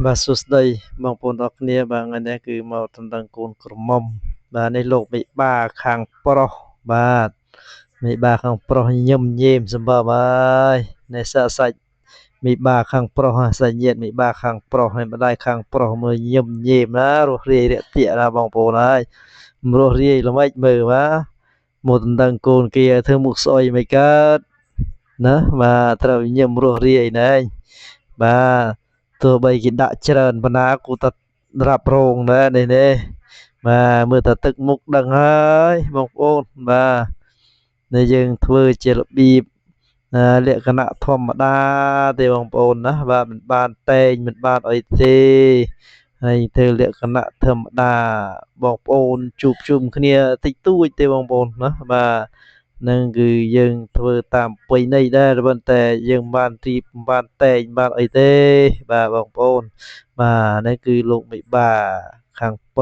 បាទសួស្តីបងប្អូនអរគ្នាបាទថ្ងៃនេះគឺមកដណ្ដឹងកូនក្រមុំបាទនេះលោកមេបាខាងប្រុសបាទមេបាខាងប្រុសញឹមញេមសម្បើមអើយនេះសាច់មេបាខាងប្រុសសាច់ញាតិមេបាខាងប្រុសហើយម្ដាយខាងប្រុសមើលញឹមញេមណារស់រាយរាក់ទាក់ណាបងប្អូនហើយរស់រាយល្មិចមើលបាទមកដណ្ដឹងកូនគេធ្វើមុខស្អុយមិនកើតណាបាទត្រូវញឹមរស់រាយណែបាទទោះបីគេដាក់ច្រើនប៉ុណ្ណាគូតែរ៉ាប់រងដែរនេះបាទមើលតែទឹកមុខដឹងហើយបងប្អូនបាទនេះយើងធ្វើជារបៀបលក្ខណៈធម្មតាទេបងប្អូនណាបាទមិនបានតែងមិនបានអីទេហើយធ្វើលក្ខណៈធម្មតាបងប្អូនជួបជុំគ្នាតិចតួចទេបងប្អូនណាបាទនឹងគឺយើងធ្វើតាមប្រពៃណីដែរប៉ុន្តែយើងបានទីបានតែងបានអីទេបាទបងប្អូនបាទនេះគឺលោកមេបាខាង